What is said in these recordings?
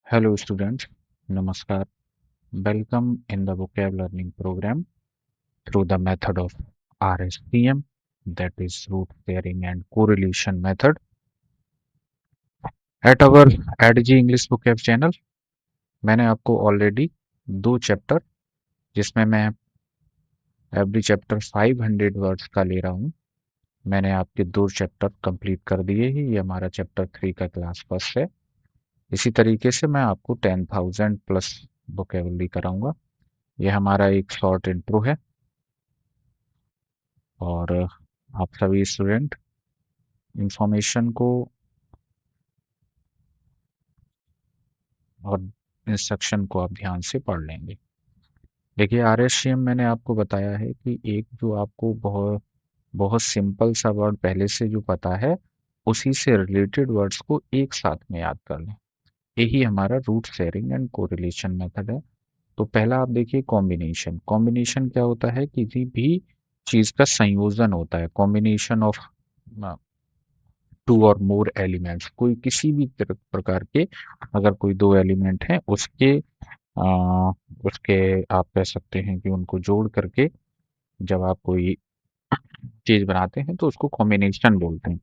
Hello students, Namaskar. Welcome in the vocab learning program through the method of RSPM, that is root pairing and correlation method at our ADG English vocab channel. मैंने आपको already दो chapter जिसमें मैं every chapter 500 words का ले रहा हूँ, मैंने आपके दो चैप्टर कंप्लीट कर दिए ही। ये हमारा चैप्टर 3 का क्लास फर्स्ट है। इसी तरीके से मैं आपको 10,000 प्लस वोकेबलरी कराऊंगा। ये हमारा एक शॉर्ट इंट्रो है और आप सभी स्टूडेंट इंफॉर्मेशन को और इंस्ट्रक्शन को आप ध्यान से पढ़ लेंगे। देखिए आरएससीएम मैंने आपको बताया है कि एक जो आपको बहुत बहुत सिंपल सा वर्ड पहले से जो पता है उसी से रिलेटेड वर्ड्स को एक साथ में याद कर लें। यही हमारा root sharing and correlation method है। तो पहला आप देखिए कॉम्बिनेशन। कॉम्बिनेशन क्या होता है? किसी भी चीज का संयोजन होता है। कॉम्बिनेशन ऑफ टू और मोर एलिमेंट्स। कोई किसी भी प्रकार के अगर कोई दो एलिमेंट हैं उसके आप कह सकते हैं कि उनको जोड़ करके जब आप कोई चीज बनाते हैं तो उसको कॉम्बिनेशन बोलते हैं।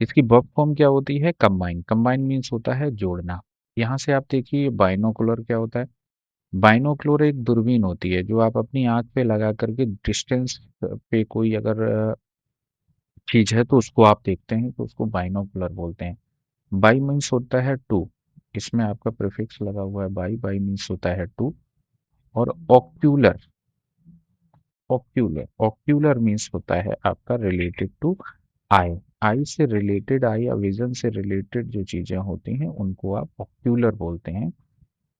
इसकी वर्ब फॉर्म क्या होती है? कंबाइन। कंबाइन मीन्स होता है जोड़ना। यहाँ से आप देखिए बाइनोकुलर क्या होता है? बाइनोकुलर एक दूरबीन होती है जो आप अपनी आंख पे लगा करके डिस्टेंस पे कोई अगर चीज है तो उसको आप देखते हैं तो उसको बाइनोकुलर बोलते हैं। बाई मीन्स होता है टू। इसमें आपका प्रीफिक्स लगा हुआ है बाई। बाई मीन्स होता है टू। और ऑक्यूलर। ऑक्यूलर मीन्स होता है आपका रिलेटेड टू आई। आई से रिलेटेड, आई या विजन से रिलेटेड जो चीजें होती हैं उनको आप ऑक्यूलर बोलते हैं।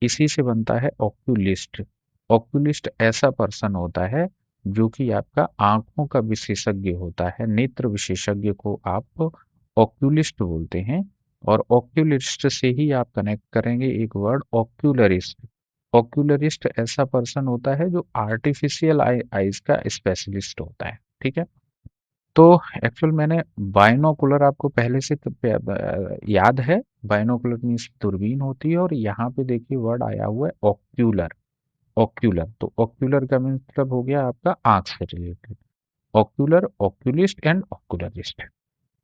इसी से बनता है ऑक्यूलिस्ट। ऑक्यूलिस्ट ऐसा पर्सन होता है जो कि आपका आंखों का विशेषज्ञ होता है। नेत्र विशेषज्ञ को आप ऑक्यूलिस्ट बोलते हैं। और ऑक्यूलिस्ट से ही आप कनेक्ट करेंगे एक वर्ड ऑक्यूलरिस्ट। ऑक्यूलरिस्ट ऐसा पर्सन होता है जो आर्टिफिशियल आईज का स्पेशलिस्ट होता है। ठीक है। तो एक्चुअल मैंने बाइनोकुलर आपको पहले से याद है। बाइनोकुलर मीन्स दूरबीन होती है और यहाँ पे देखिए वर्ड आया हुआ है ऑक्यूलर। ऑक्यूलर तो ऑक्यूलर का मतलब हो गया आपका आंख से related. Ocular, oculist and ocularist.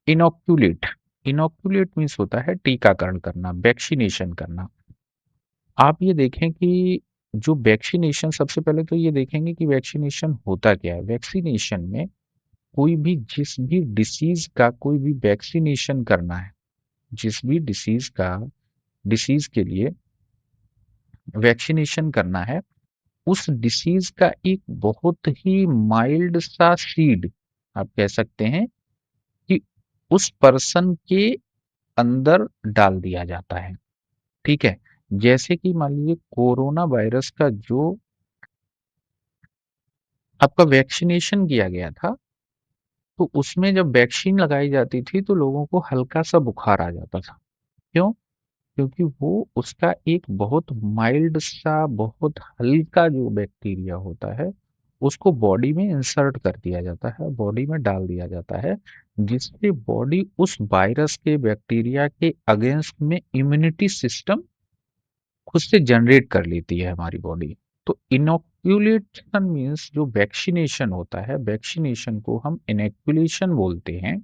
Inoculate. Inoculate means होता है टीकाकरण करना, वैक्सीनेशन करना। आप ये देखें कि जो वैक्सीनेशन, सबसे पहले तो ये देखेंगे कि वैक्सीनेशन होता क्या है। वैक्सीनेशन में कोई भी जिस भी डिसीज का कोई भी वैक्सीनेशन करना है, जिस भी डिसीज के लिए वैक्सीनेशन करना है, उस डिसीज का एक बहुत ही माइल्ड सा सीड आप कह सकते हैं कि उस पर्सन के अंदर डाल दिया जाता है। ठीक है। जैसे कि मान लीजिए कोरोना वायरस का जो आपका वैक्सीनेशन किया गया था, तो उसमें जब वैक्सीन लगाई जाती थी तो लोगों को हल्का सा बुखार आ जाता था। क्यों? क्योंकि वो उसका एक बहुत माइल्ड सा, बहुत हल्का जो बैक्टीरिया होता है उसको बॉडी में इंसर्ट कर दिया जाता है, बॉडी में डाल दिया जाता है, जिससे बॉडी उस वायरस के, बैक्टीरिया के अगेंस्ट में इम्यूनिटी सिस्टम खुद से जनरेट कर लेती है हमारी बॉडी। तो इनोक्यूलेशन मीन्स जो वैक्सीनेशन होता है, वैक्सीनेशन को हम इनोक्यूलेशन बोलते हैं।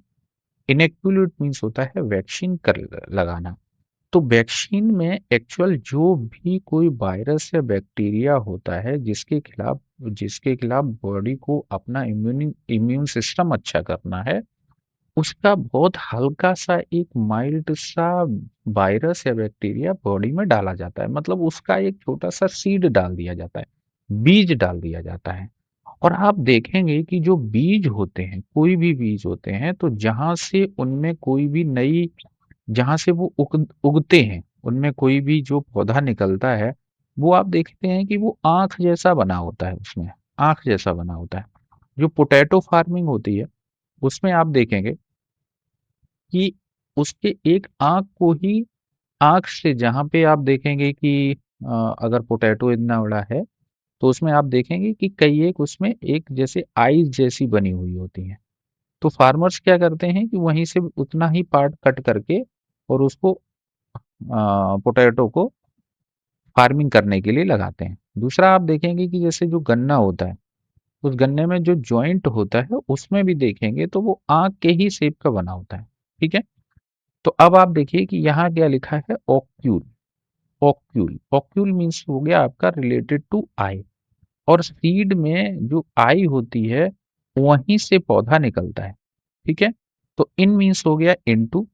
इनोक्यूलेट मीन्स होता है वैक्सीन कर लगाना। तो वैक्सीन में एक्चुअल जो भी कोई वायरस या बैक्टीरिया होता है जिसके खिलाफ बॉडी को अपना इम्यून सिस्टम अच्छा करना है, उसका बहुत हल्का सा एक माइल्ड सा वायरस या बैक्टीरिया बॉडी में डाला जाता है। मतलब उसका एक छोटा सा सीड डाल दिया जाता है, बीज डाल दिया जाता है। और आप देखेंगे कि जो बीज होते हैं, कोई भी बीज होते हैं, तो जहां से उनमें कोई भी नई, जहाँ से वो उगते हैं, उनमें कोई भी जो पौधा निकलता है, वो आप देखते हैं कि वो आँख जैसा बना होता है उसमें, आँख जैसा बना होता है। जो पोटैटो फार्मिंग होती है, उसमें आप देखेंगे कि उसके एक आँख को ही, आँख से जहाँ पे आप देखेंगे कि अगर पोटैटो इतना बड़ा है, तो उसमें आप देखेंगे कि कई एक उसमें एक जैसे आईज़ जैसी बनी हुई होती हैं। तो फार्मर्स क्या करते हैं कि वहीं से उतना ही पार्ट कट करके और उसको पोटैटो को फार्मिंग करने के लिए लगाते हैं। दूसरा आप देखेंगे कि जैसे जो गन्ना होता है, उस गन्ने में जो जॉइंट होता है उसमें भी देखेंगे तो वो आंख के ही शेप का बना होता है। ठीक है। तो अब आप देखिए कि यहाँ क्या लिखा है, ओक्यूल। ओक्यूल ओक्यूल मीन्स हो गया आपका रिलेटेड टू आई, और सीड में जो आई होती है वहीं से पौधा निकलता है। ठीक है। तो इन मीन्स हो गया इनटू।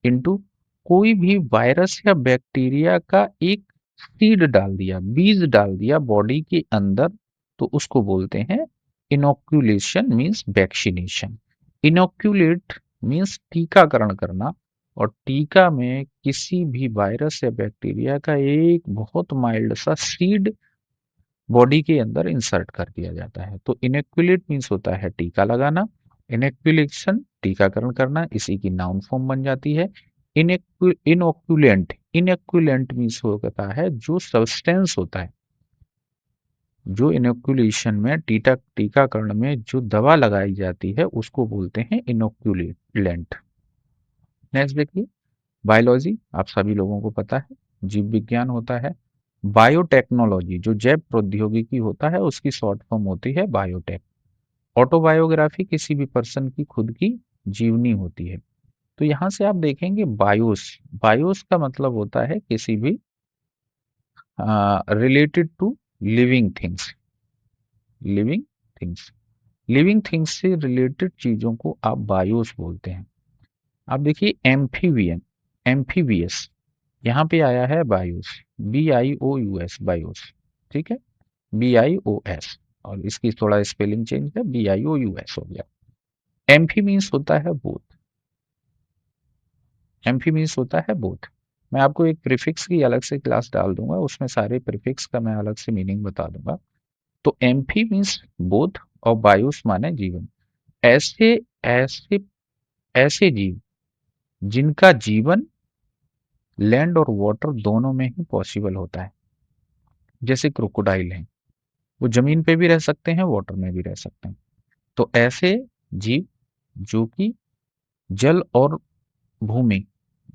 इनटू कोई भी वायरस या बैक्टीरिया का एक सीड डाल दिया, बीज डाल दिया बॉडी के अंदर, तो उसको बोलते हैं inoculation means vaccination. Inoculate means टीकाकरण करना, और टीका में किसी भी वायरस या बैक्टीरिया का एक बहुत माइल्ड सा सीड बॉडी के अंदर इंसर्ट कर दिया जाता है। तो इनोक्यूलेट मीन्स होता है टीका लगाना, इनोक्यूलेशन टीकाकरण करना, इसी की नाउन फॉर्म बन जाती है। इनोक्यूलेंट, इनोक्यूलेंट मीन्स होता है जो सब्सटेंस होता है, जो इनोक्यूलेशन में टीकाकरण में जो दवा लगाई जाती है उसको बोलते हैं इनोक्यूलेंट। नेक्स्ट देखिए, बायोलॉजी आप सभी लोगों को पता है, जीव विज्ञान होता है। बायोटेक्नोलॉजी जो जैव प्रौद्योगिकी होता है उसकी शॉर्ट फॉर्म होती है बायोटेक। ऑटोबायोग्राफी किसी भी पर्सन की खुद की जीवनी होती है। तो यहां से आप देखेंगे बायोस, बायोस का मतलब होता है किसी भी related to living things. Living things, living things से रिलेटेड चीजों को आप बायोस बोलते हैं। आप देखिए एम्फीबियन, एम्फीबियस, यहाँ पे आया है बायोस, BIOUS, बायोस। ठीक है, BIOS, और इसकी थोड़ा स्पेलिंग चेंज है, BIOUS हो गया। एम्फी मीन्स होता है बोथ, एम्फी मीन्स होता है बोथ। मैं आपको एक प्रीफिक्स की अलग से क्लास डाल दूंगा, उसमें सारे प्रीफिक्स का मैं अलग से मीनिंग बता दूंगा। तो एम्फी मीन्स बोथ, और बायोस माने जीवन। ऐसे ऐसे ऐसे जीव जिनका जीवन लैंड और वाटर दोनों में ही पॉसिबल होता है, जैसे क्रोकोडाइल हैं, वो जमीन पे भी रह सकते हैं, वाटर में भी रह सकते हैं। तो ऐसे जीव जो कि जल और भूमि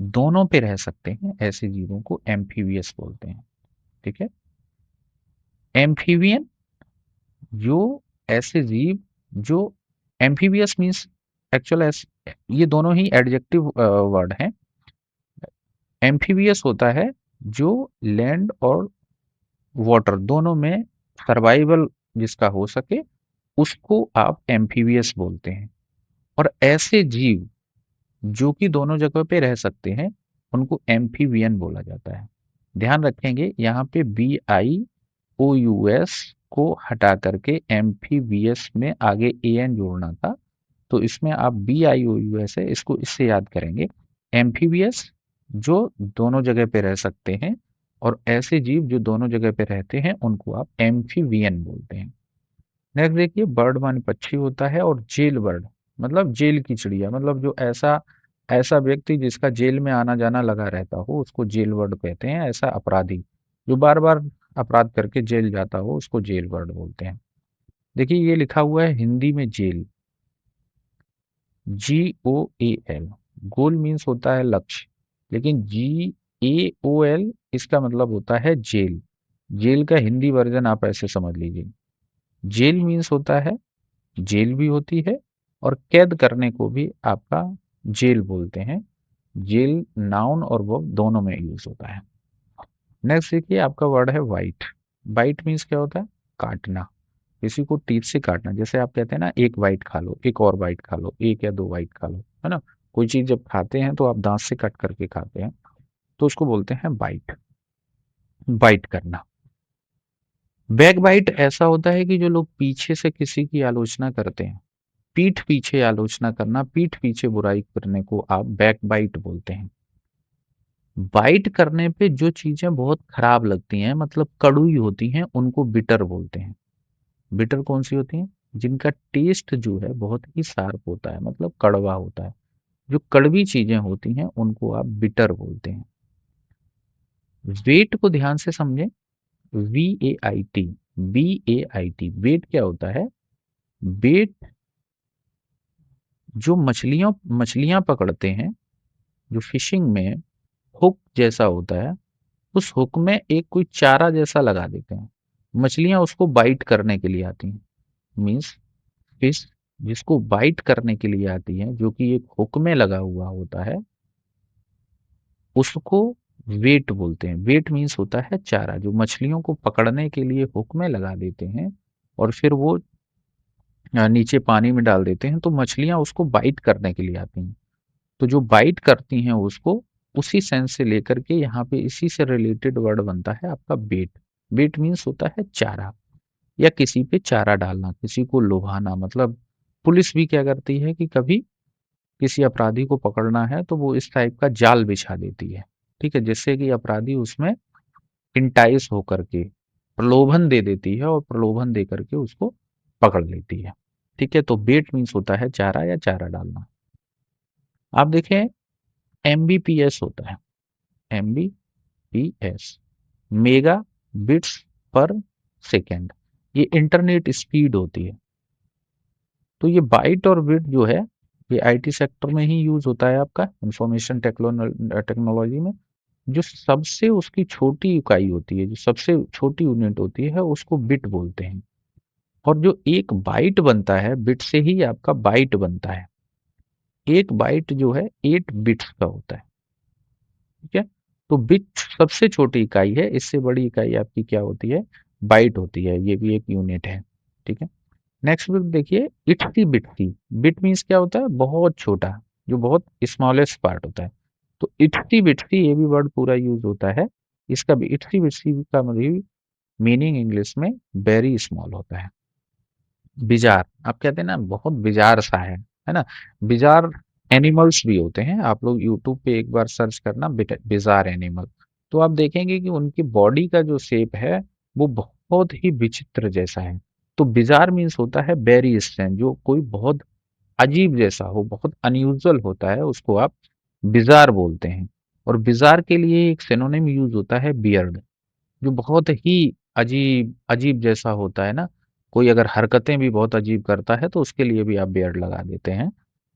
दोनों पे रह सकते हैं, ऐसे जीवों को एम्फीबियस बोलते हैं। ठीक है। एम्फीबियन जो ऐसे जीव जो, एम्फीबियस मीन्स एक्चुअल, ये दोनों ही एडजेक्टिव वर्ड हैं। एम्फीबियस होता है जो लैंड और वाटर दोनों में सर्वाइवल जिसका हो सके, उसको आप एम्फीबियस बोलते हैं। और ऐसे जीव जो कि दोनों जगह पे रह सकते हैं उनको एम्फीबियन बोला जाता है। ध्यान रखेंगे यहाँ पे BIOUS को हटा करके एम्फीबियस में आगे AN जोड़ना था, तो इसमें आप BIOUS है, इसको इससे याद करेंगे। एम्फीबियस जो दोनों जगह पे रह सकते हैं, और ऐसे जीव जो दोनों जगह पे रहते हैं उनको आप एम्फीबियन बोलते हैं। नेक्स्ट देखिए, बर्ड माने पक्षी होता है, और जेल बर्ड मतलब जेल की चिड़िया, मतलब जो ऐसा ऐसा व्यक्ति जिसका जेल में आना जाना लगा रहता हो उसको जेल बर्ड कहते हैं। ऐसा अपराधी जो बार बार अपराध करके जेल जाता हो उसको जेल बर्ड बोलते हैं। देखिए ये लिखा हुआ है हिंदी में जेल, GOAL। गोल मीन्स होता है लक्ष्य, लेकिन GAOL इसका मतलब होता है जेल। जेल का हिंदी वर्जन आप ऐसे समझ लीजिए, जेल मीन्स होता है, जेल भी होती है, और कैद करने को भी आपका जेल बोलते हैं। जेल नाउन और वर्ब दोनों में यूज होता है। नेक्स्ट देखिए, आपका वर्ड है वाइट। बाइट मीन्स क्या होता है, काटना, किसी को टीथ से काटना। जैसे आप कहते हैं ना, एक बाइट खा लो, एक और बाइट खा लो, एक या दो बाइट खा लो, है ना। कोई चीज जब खाते हैं तो आप दांत से कट करके खाते हैं, तो उसको बोलते हैं बाइट, बाइट करना। बैक बाइट ऐसा होता है कि जो लोग पीछे से किसी की आलोचना करते हैं, पीठ पीछे आलोचना करना, पीठ पीछे बुराई करने को आप बैक बाइट बोलते हैं। बाइट करने पे जो चीजें बहुत खराब लगती हैं, मतलब कड़वी होती हैं, उनको बिटर बोलते हैं। बिटर कौन सी होती हैं, जिनका टेस्ट जो है बहुत ही शार्प होता है, मतलब कड़वा होता है। जो कड़वी चीजें होती हैं उनको आप बिटर बोलते हैं। वेट को ध्यान से समझें, VAIT, BAIT, वेट क्या होता है, वेट जो मछलियों मछलियां पकड़ते हैं, जो फिशिंग में हुक जैसा होता है, उस हुक में एक कोई चारा जैसा लगा देते हैं। मछलियां उसको बाइट करने के लिए आती हैं। मीन्स फिश जिसको बाइट करने के लिए आती है, जो कि एक हुक में लगा हुआ होता है, उसको वेट बोलते हैं। वेट मीन्स होता है चारा, जो मछलियों को पकड़ने के लिए हुक में लगा देते हैं और फिर वो नीचे पानी में डाल देते हैं, तो मछलियां उसको बाइट करने के लिए आती हैं। तो जो बाइट करती हैं उसको, उसी सेंस से लेकर के यहाँ पे इसी से रिलेटेड वर्ड बनता है आपका बेट। बेट मीन्स होता है चारा, या किसी पे चारा डालना, किसी को लुभाना। मतलब पुलिस भी क्या करती है कि कभी किसी अपराधी को पकड़ना है तो वो इस टाइप का जाल बिछा देती है, ठीक है, जिससे कि अपराधी उसमें इंटाइस होकर के प्रलोभन दे देती है और प्रलोभन दे करके उसको पकड़ लेती है। ठीक है, तो बेट मीन्स होता है चारा या चारा डालना। आप देखें, एमबीपीएस होता है। एमबीपीएस मेगा बिट्स पर सेकेंड, ये इंटरनेट स्पीड होती है। तो ये बाइट और बिट जो है, ये आईटी सेक्टर में ही यूज होता है आपका, इंफॉर्मेशन टेक्नोलॉजी में। जो सबसे उसकी छोटी इकाई होती है, जो सबसे छोटी यूनिट होती है, उसको बिट बोलते हैं। और जो एक बाइट बनता है, बिट से ही आपका बाइट बनता है। एक बाइट जो है 8 बिट्स का होता है। ठीक है, तो बिट सबसे छोटी इकाई है, इससे बड़ी इकाई आपकी क्या होती है, बाइट होती है। ये भी एक यूनिट है। ठीक है, नेक्स्ट बिट देखिए, इटसी बिटसी। बिट मीन्स क्या होता है, बहुत छोटा, जो बहुत स्मॉलेस्ट पार्ट होता है। तो इटसी बिटसी ये भी वर्ड पूरा यूज होता है। इसका भी इटसी बिटसी का मतलब मीनिंग इंग्लिश में वेरी स्मॉल होता है। बिजार, आप कहते हैं ना बहुत बिजार सा है ना। बिजार एनिमल्स भी होते हैं। आप लोग यूट्यूब पे एक बार सर्च करना बिजार एनिमल, तो आप देखेंगे कि उनकी बॉडी का जो शेप है वो बहुत ही विचित्र जैसा है। तो बिजार मीन्स होता है वेरी स्ट्रेंज, जो कोई बहुत अजीब जैसा हो, बहुत अनयूजुअल होता है, उसको आप बिजार बोलते हैं। और बिजार के लिए एक सिनोनिम यूज होता है बियर्ड, जो बहुत ही अजीब अजीब जैसा होता है ना। कोई अगर हरकतें भी बहुत अजीब करता है तो उसके लिए भी आप बियर्ड लगा देते हैं।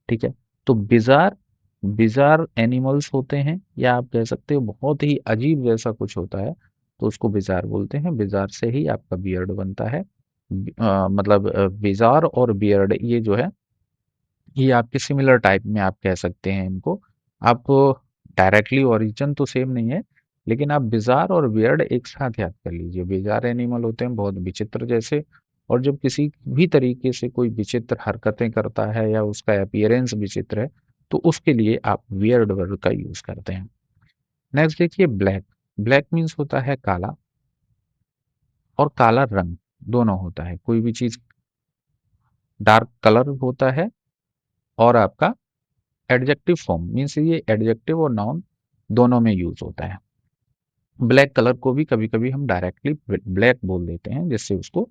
ठीक है, तो बिजार बिजार एनिमल्स होते हैं, या आप कह सकते हो बहुत ही अजीब जैसा कुछ होता है, तो उसको बिजार बोलते हैं। बिजार से ही आपका बियर्ड बनता है। मतलब बिजार और बियर्ड ये जो है, ये आपके सिमिलर टाइप में आप कह सकते हैं इनको। आप डायरेक्टली ओरिजिन तो सेम नहीं है, लेकिन आप बिजार और वियर्ड एक साथ याद कर लीजिए। बिजार एनिमल होते हैं बहुत विचित्र जैसे, और जब किसी भी तरीके से कोई विचित्र हरकतें करता है या उसका अपीयरेंस विचित्र है, तो उसके लिए आप वियर्ड वर्ड का यूज करते हैं। नेक्स्ट देखिए, ब्लैक। ब्लैक मीन्स होता है काला, और काला रंग दोनों होता है। कोई भी चीज डार्क कलर होता है, और आपका एडजेक्टिव फॉर्म मीन्स ये एडजेक्टिव और नाउन दोनों में यूज होता है। ब्लैक कलर को भी कभी कभी हम डायरेक्टली ब्लैक बोल देते हैं, जिससे उसको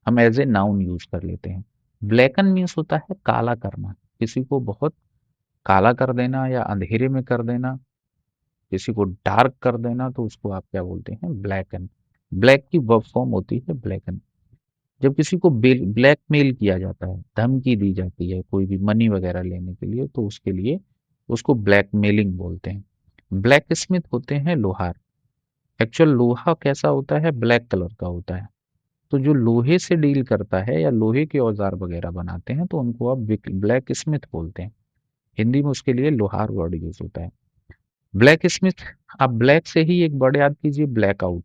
हम एज ए नाउन यूज कर लेते हैं। ब्लैकन मीन्स होता है काला करना, किसी को बहुत काला कर देना या अंधेरे में कर देना, किसी को डार्क कर देना, तो उसको आप क्या बोलते हैं, ब्लैकन। ब्लैक की वर्ब फॉर्म होती है ब्लैकन। जब किसी को ब्लैकमेल किया जाता है, धमकी दी जाती है कोई भी मनी वगैरह लेने के लिए, तो उसके लिए उसको ब्लैकमेलिंग बोलते हैं। ब्लैक स्मिथ होते हैं लोहार। एक्चुअल लोहा कैसा होता है, ब्लैक कलर का होता है। तो जो लोहे से डील करता है या लोहे के औजार वगैरह बनाते हैं, तो उनको आप ब्लैक स्मिथ बोलते हैं। हिंदी में उसके लिए लोहार वर्ड यूज होता है। ब्लैक स्मिथ, आप ब्लैक से ही एक वर्ड याद कीजिए, ब्लैकआउट।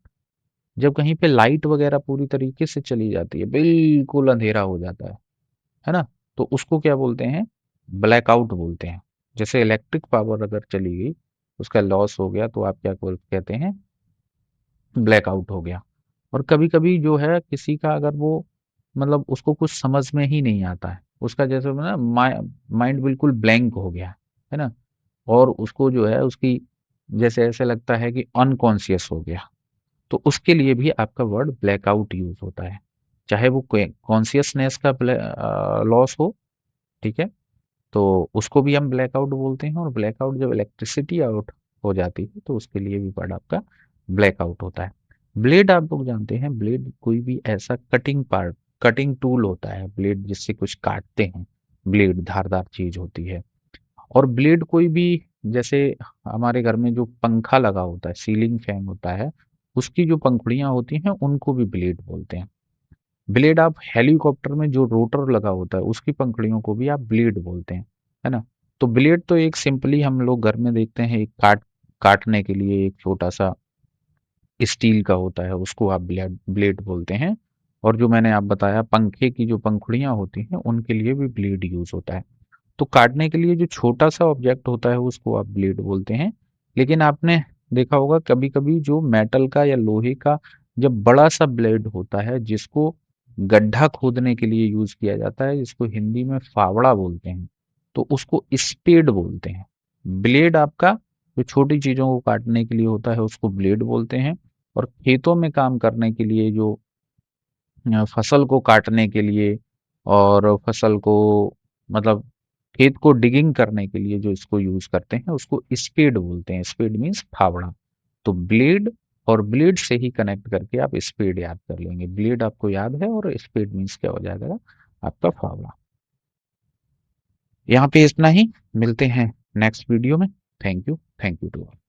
जब कहीं पे लाइट वगैरह पूरी तरीके से चली जाती है, बिल्कुल अंधेरा हो जाता है ना, तो उसको क्या बोलते हैं, ब्लैकआउट बोलते हैं। जैसे इलेक्ट्रिक पावर अगर चली गई, उसका लॉस हो गया, तो आप क्या कहते हैं, ब्लैकआउट हो गया। और कभी कभी जो है किसी का अगर वो मतलब उसको कुछ समझ में ही नहीं आता है, उसका जैसे ना माइंड बिल्कुल ब्लैंक हो गया है ना, और उसको जो है उसकी जैसे ऐसे लगता है कि अनकॉन्शियस हो गया, तो उसके लिए भी आपका वर्ड ब्लैकआउट यूज होता है। चाहे वो कॉन्शियसनेस का लॉस हो, ठीक है, तो उसको भी हम ब्लैकआउट बोलते हैं। और ब्लैकआउट जब इलेक्ट्रिसिटी आउट हो जाती है, तो उसके लिए भी वर्ड आपका ब्लैकआउट होता है। ब्लेड आप लोग जानते हैं, ब्लेड कोई भी ऐसा कटिंग पार्ट, कटिंग टूल होता है ब्लेड, जिससे कुछ काटते हैं। ब्लेड धारदार चीज होती है। और ब्लेड कोई भी जैसे हमारे घर में जो पंखा लगा होता है, सीलिंग फैन होता है, उसकी जो पंखुड़ियाँ होती हैं उनको भी ब्लेड बोलते हैं। ब्लेड आप हेलीकॉप्टर में जो रोटर लगा होता है उसकी पंखुड़ियों को भी आप ब्लेड बोलते हैं, है ना? तो ब्लेड तो एक सिंपली हम लोग घर में देखते हैं, एक काटने के लिए एक छोटा सा स्टील का होता है, उसको आप ब्लेड ब्लेड बोलते हैं। और जो मैंने आप बताया पंखे की जो पंखुड़ियाँ होती हैं उनके लिए भी ब्लेड यूज होता है। तो काटने के लिए जो छोटा सा ऑब्जेक्ट होता है उसको आप ब्लेड बोलते हैं। लेकिन आपने देखा होगा कभी कभी जो मेटल का या लोहे का जब बड़ा सा ब्लेड होता है जिसको गड्ढा खोदने के लिए यूज किया जाता है, जिसको हिंदी में फावड़ा बोलते हैं, तो उसको स्पेड बोलते हैं। ब्लेड आपका जो छोटी चीजों को काटने के लिए होता है उसको ब्लेड बोलते हैं। और खेतों में काम करने के लिए जो फसल को काटने के लिए और फसल को मतलब खेत को डिगिंग करने के लिए जो इसको यूज करते हैं उसको स्पेड बोलते हैं। स्पेड मीन्स फावड़ा। तो ब्लेड और ब्लेड से ही कनेक्ट करके आप स्पेड याद कर लेंगे। ब्लेड आपको याद है और स्पेड मीन्स क्या हो जाएगा, आपका फावड़ा। यहाँ पे इतना ही, मिलते हैं नेक्स्ट वीडियो में। Thank you to all.